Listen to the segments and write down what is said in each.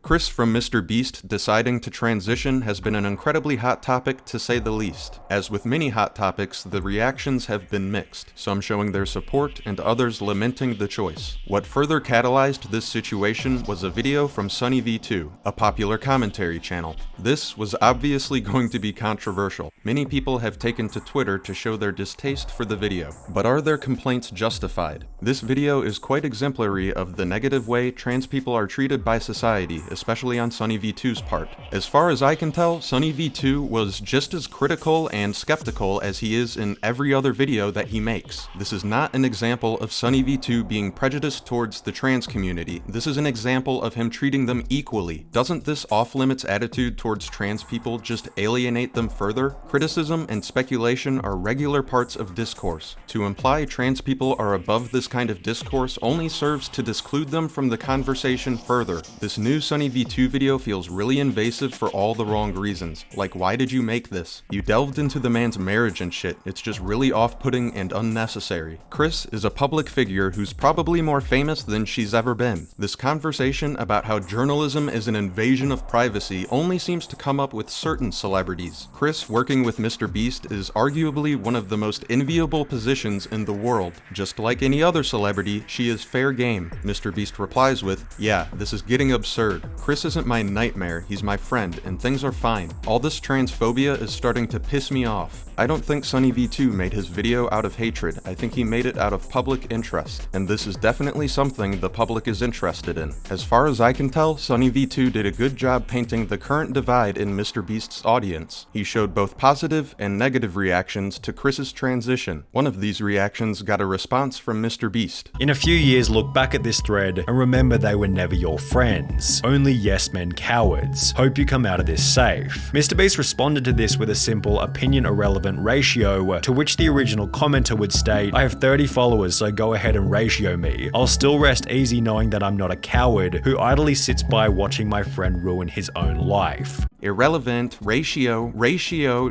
Chris from Mr. Beast deciding to transition has been an incredibly hot topic to say the least. As with many hot topics, the reactions have been mixed, some showing their support and others lamenting the choice. What further catalyzed this situation was a video from SunnyV2, a popular commentary channel. This was obviously going to be controversial. Many people have taken to Twitter to show their distaste for the video. But are their complaints justified? This video is quite exemplary of the negative way trans people are treated by society, especially on SunnyV2's part. As far as I can tell, SunnyV2 was just as critical and skeptical as he is in every other video that he makes. This is not an example of SunnyV2 being prejudiced towards the trans community. This is an example of him treating them equally. Doesn't this off-limits attitude towards trans people just alienate them further? Criticism and speculation are regular parts of discourse. To imply trans people are above this kind of discourse only serves to disclude them from the conversation further. This new SunnyV2 video feels really invasive for all the wrong reasons. Like, why did you make this? You delved into the man's marriage and shit. It's just really off-putting and unnecessary. Chris is a public figure who's probably more famous than she's ever been. This conversation about how journalism is an invasion of privacy only seems to come up with certain celebrities. Chris working with Mr. Beast is arguably one of the most enviable positions in the world. Just like any other celebrity, she is fair game. Mr. Beast replies with, "Yeah, this is getting absurd. Chris isn't my nightmare, he's my friend, and things are fine. All this transphobia is starting to piss me off." I don't think SunnyV2 made his video out of hatred. I think he made it out of public interest, and this is definitely something the public is interested in. As far as I can tell, SunnyV2 did a good job painting the current divide in Mr. Beast's audience. He showed both positive and negative reactions to Chris's transition. One of these reactions got a response from Mr. Beast. In a few years, look back at this thread and remember they were never your friends. Only yes men cowards. Hope you come out of this safe. Mr. Beast responded to this with a simple opinion irrelevant ratio, to which the original commenter would state, "I have 30 followers, so go ahead and ratio me. I'll still rest easy knowing that I'm not a coward who idly sits by watching my friend ruin his own life." Irrelevant, ratio,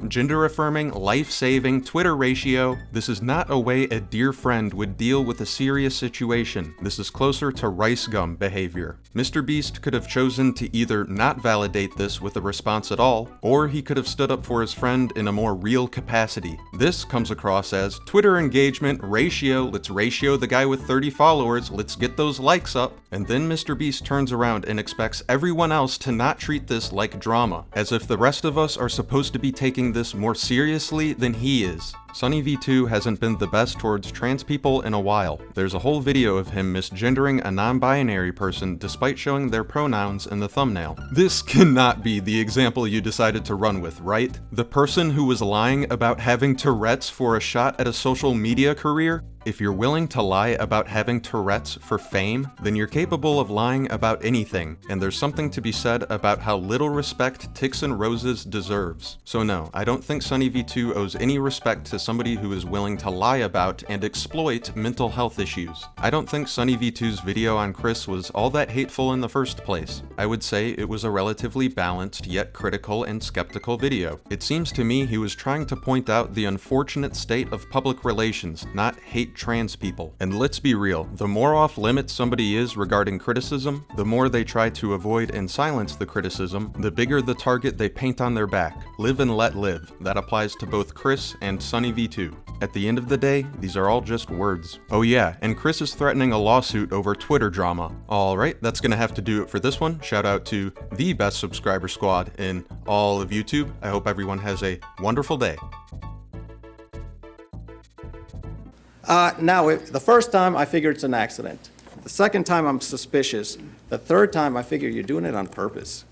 gender-affirming, life-saving, Twitter ratio. This is not a way a dear friend would deal with a serious situation. This is closer to rice gum behavior. Mr. Beast could have chosen to either not validate this with a response at all, or he could have stood up for his friend in a more real capacity. This comes across as Twitter engagement, ratio, let's ratio the guy with 30 followers, let's get those likes up. And then Mr. Beast turns around and expects everyone else to not treat this like drama, as if the rest of us are supposed to be taking this more seriously than he is. SunnyV2 hasn't been the best towards trans people in a while. There's a whole video of him misgendering a non-binary person despite showing their pronouns in the thumbnail. This cannot be the example you decided to run with, right? The person who was lying about having Tourette's for a shot at a social media career? If you're willing to lie about having Tourette's for fame, then you're capable of lying about anything, and there's something to be said about how little respect Ticks and Roses deserves. So no, I don't think SunnyV2 owes any respect to somebody who is willing to lie about and exploit mental health issues. I don't think SunnyV2's video on Chris was all that hateful in the first place. I would say it was a relatively balanced yet critical and skeptical video. It seems to me he was trying to point out the unfortunate state of public relations, not hate trans people. And let's be real, the more off limits somebody is regarding criticism, the more they try to avoid and silence the criticism, the bigger the target they paint on their back. Live and let live. That applies to both Chris and SunnyV2. At the end of the day, these are all just words. Oh yeah, and Chris is threatening a lawsuit over Twitter drama. Alright, that's gonna have to do it for this one. Shout out to the best subscriber squad in all of YouTube. I hope everyone has a wonderful day. The first time I figure it's an accident. The second time I'm suspicious. The third time I figure you're doing it on purpose.